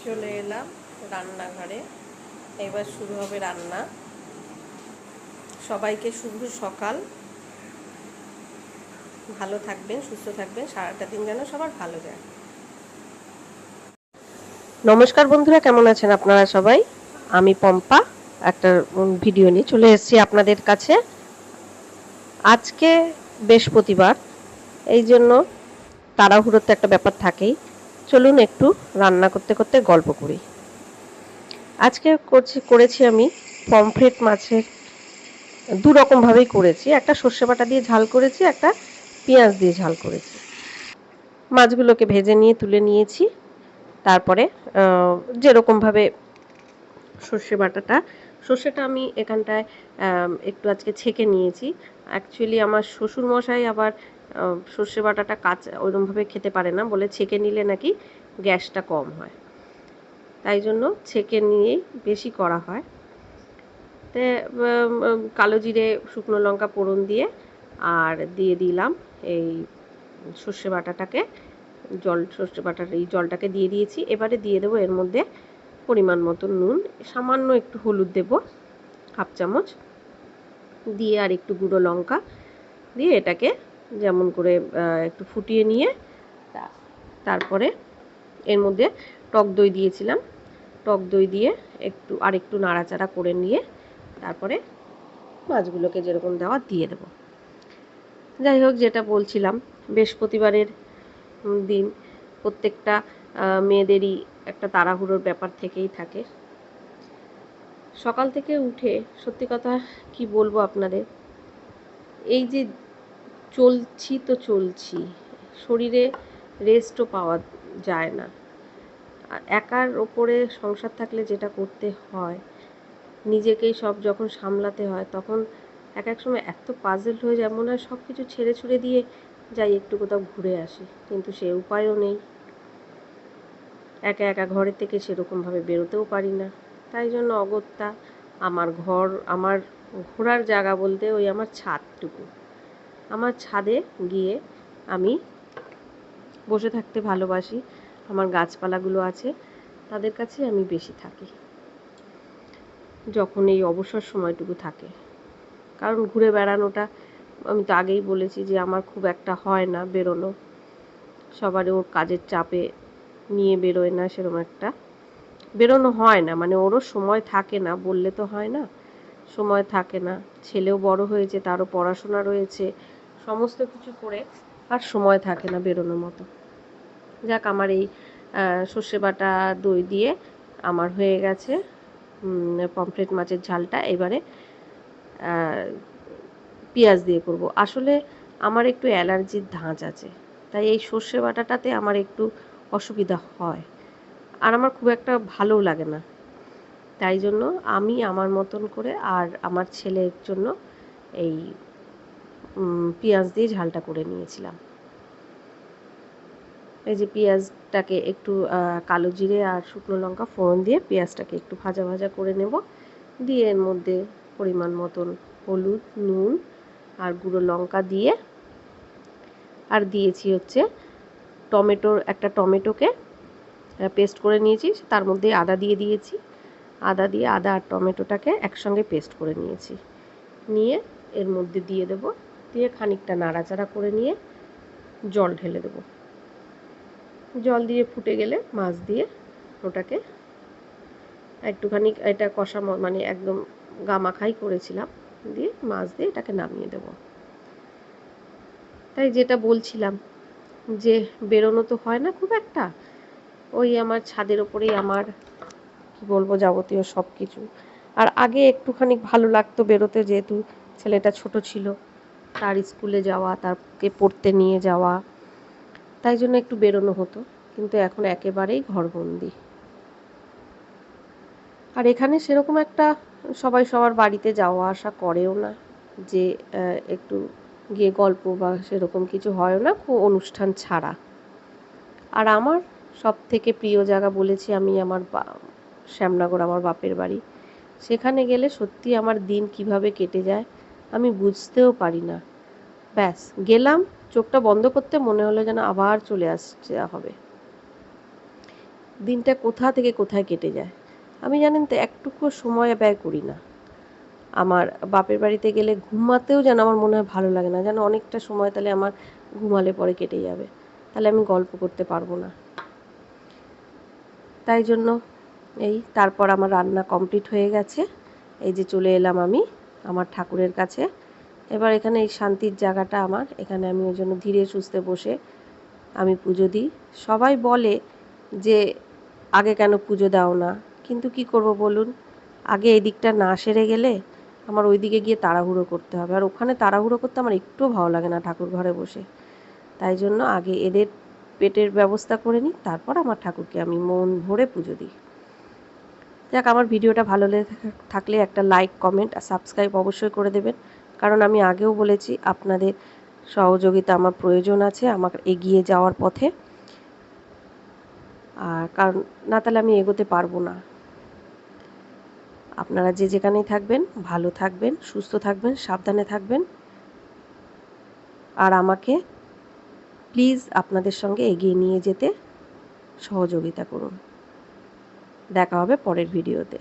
চলে এলাম রান্নাঘরে। এবার শুরু হবে রান্না। সবাইকে শুভ সকাল। ভালো থাকবেন, সুস্থ থাকবেন, সারাটা দিন যেন সবার ভালো যায়। নমস্কার বন্ধুরা, কেমন আছেন আপনারা সবাই? আমি পম্পা একটা ভিডিও নিয়ে চলে এসেছি আপনাদের কাছে। আজকে বৃহস্পতিবার, এই জন্য তাড়াহুড়োর তো একটা ব্যাপার থাকেই। চলুন একটু রান্না করতে করতে গল্প করি। আজকে করেছি আমি পমফ্রেট মাছের দু রকমভাবেই করেছি। একটা সর্ষে বাটা দিয়ে ঝাল করেছি, একটা পেঁয়াজ দিয়ে ঝাল করেছি। মাছগুলোকে ভেজে নিয়ে তুলে নিয়েছি। তারপরে যেরকমভাবে সর্ষেটা আমি এখানটায় একটু আজকে ছেঁকে নিয়েছি। অ্যাকচুয়ালি আমার শ্বশুরমশাই আবার সর্ষে বাটাটা কাঁচা ওইরকমভাবে খেতে পারে না, বলে ছেঁকে নিলে নাকি গ্যাসটা কম হয়, তাই জন্য ছেঁকে নিয়েই বেশি করা হয়। তে কালো জিরে শুকনো লঙ্কা ফোড়ন দিয়ে আর দিয়ে দিলাম এই সর্ষে বাটাটাকে, সর্ষে বাটার এই জলটাকে দিয়ে দিয়েছি। এবারে দিয়ে দেবো এর মধ্যে পরিমাণ মতো নুন, সামান্য একটু হলুদ দেব হাফ চামচ দিয়ে, আর একটু গুঁড়ো লঙ্কা দিয়ে এটাকে যেমন করে একটু ফুটিয়ে নিয়ে তারপরে এর মধ্যে টক দই দিয়েছিলাম। টক দই দিয়ে একটু নাড়াচাড়া করে নিয়ে তারপরে মাছগুলোকে যেরকম দেওয়া দিয়ে দেব। যাই হোক, যেটা বলছিলাম, বৃহস্পতিবারের দিন প্রত্যেকটা মেয়েদেরই একটা তাড়াহুড়োর ব্যাপার থেকেই থাকে। সকাল থেকে উঠে সত্যি কথা কি বলবো আপনাদের, এই যে চলছি, শরীরে রেস্টও পাওয়া যায় না। একার ওপরে সংসার থাকলে যেটা করতে হয়, নিজেকেই সব যখন সামলাতে হয়, তখন এক সময় এত পাজল হয়ে যায়, মনে হয় সব কিছু ছেড়ে ছুড়ে দিয়ে যাই একটু কোথাও ঘুরে আসি, কিন্তু সে উপায়ও নেই। একা ঘরের থেকে সেরকমভাবে বেরোতেও পারি না। তাই জন্য অগত্যা আমার ঘোরার জায়গা বলতে ওই আমার ছাদটুকু। আমার ছাদে গিয়ে আমি বসে থাকতে ভালোবাসি। আমার গাছপালাগুলো আছে, তাদের কাছে আমি বেশি থাকি যখন এই অবসর সময়টুকু থাকে। কারণ ঘুরে বেড়ানোটা, আমি তো আগেই বলেছি যে আমার খুব একটা হয় না বেরোনো। সবারই ওর কাজের চাপে নিয়ে বেরোয় না, সেরকম একটা বেরোনো হয় না, মানে ওরও সময় থাকে না, বললে তো হয় না, সময় থাকে না। ছেলেও বড় হয়েছে, তারও পড়াশোনা রয়েছে, সমস্ত কিছু করে আর সময় থাকে না বেরোনোর মতো। যাক, আমার এই সর্ষে বাটা দই দিয়ে আমার হয়ে গেছে পমফ্রেট মাছের ঝালটা। এবারে পেঁয়াজ দিয়ে করব। আসলে আমার একটু অ্যালার্জির ধাঁচ আছে, তাই এই সর্ষে বাটাটাতে আমার একটু অসুবিধা হয়, আর আমার খুব একটা ভালোও লাগে না। তাই জন্য আমি আমার মতন করে আর আমার ছেলের জন্য এই পেঁয়াজ দিয়ে ঝালটা করে নিয়েছিলাম। এই যে পেঁয়াজটাকে একটু কালো জিরে আর শুকনো লঙ্কা ফোড়ন দিয়ে পেঁয়াজটাকে একটু ভাজা ভাজা করে নেব, দিয়ে এর মধ্যে পরিমাণ মতন হলুদ, নুন আর গুঁড়ো লঙ্কা দিয়ে, আর দিয়েছি হচ্ছে একটা টমেটোকে পেস্ট করে নিয়েছি, তার মধ্যে আদা দিয়ে দিয়েছি। আদা আর টমেটোটাকে একসঙ্গে পেস্ট করে নিয়েছি, নিয়ে এর মধ্যে দিয়ে দেব, দিয়ে খানিকটা নাড়াচাড়া করে নিয়ে জল ঢেলে দেব। জল দিয়ে ফুটে গেলে মাছ দিয়ে ওটাকে একটুখানি এটা কষা, মানে একদম গামাখাই করেছিলাম, দিয়ে মাছ দিয়ে এটাকে নামিয়ে দেব। তাই যেটা বলছিলাম যে বেরোনো তো হয় না খুব একটা, ওই আমার ছাদের ওপরেই আমার কি বলবো যাবতীয় সব কিছু। আর আগে একটুখানি ভালো লাগতো বেরোতে, যেহেতু ছেলেটা ছোট ছিল, তার স্কুলে যাওয়া, তারকে পড়তে নিয়ে যাওয়া, তাই জন্য একটু বেরোনো হতো, কিন্তু এখন একেবারেই ঘরবন্দি। আর এখানে সেরকম একটা সবাই সবার বাড়িতে যাওয়া আসা করেও না, যে একটু গিয়ে গল্প বা সেরকম কিছু হয়ও না, খুব অনুষ্ঠান ছাড়া। আর আমার সব থেকে প্রিয় জায়গা বলেছি আমি, আমার শ্যামনগর, আমার বাপের বাড়ি। সেখানে গেলে সত্যি আমার দিন কিভাবে কেটে যায় আমি বুঝতেও পারি না। ব্যাস গেলাম, চোখটা বন্ধ করতে মনে হলো যেন আবার চলে আসতে হবে। দিনটা কোথা থেকে কোথায় কেটে যায়। আমি জানেন তো একটুকু সময় ব্যয় করি না। আমার বাপের বাড়িতে গেলে ঘুমাতেও যেন আমার মনে হয় ভালো লাগে না, যেন অনেকটা সময় তাহলে আমার ঘুমালে পরে কেটে যাবে, তাহলে আমি গল্প করতে পারবো না। তাই জন্য তারপর আমার রান্না কমপ্লিট হয়ে গেছে। এই যে চলে এলাম আমি আমার ঠাকুরের কাছে। এবার এখানে এই শান্তির জায়গাটা আমার, এখানে আমি ওই জন্য ধীরে সুস্থে বসে আমি পুজো দিই। সবাই বলে যে আগে কেন পুজো দাও না, কিন্তু কি করব বলুন, আগে এই দিকটা না সেরে গেলে আমার ওই দিকে গিয়ে তাড়াহুড়ো করতে হবে, আর ওখানে তাড়াহুড়ো করতে আমার একটুও ভালো লাগে না ঠাকুর ঘরে বসে। তাই জন্য আগে এদের পেটের ব্যবস্থা করে নিই, তারপর আমার ঠাকুরকে আমি মন ভরে পুজো দিই। যাক, আমার ভিডিওটা ভালো লেগে থাকলে একটা লাইক, কমেন্ট আর সাবস্ক্রাইব অবশ্যই করে দেবেন, কারণ আমি আগেও বলেছি আপনাদের সহযোগিতা আমার প্রয়োজন আছে আমার এগিয়ে যাওয়ার পথে। আর কারণ না, তাহলে আমি এগোতে পারবো না। আপনারা যে যেখানেই থাকবেন ভালো থাকবেন, সুস্থ থাকবেন, সাবধানে থাকবেন, আর আমাকে প্লিজ আপনাদের সঙ্গে এগিয়ে নিয়ে যেতে সহযোগিতা করুন। দেখা হবে পরের ভিডিওতে।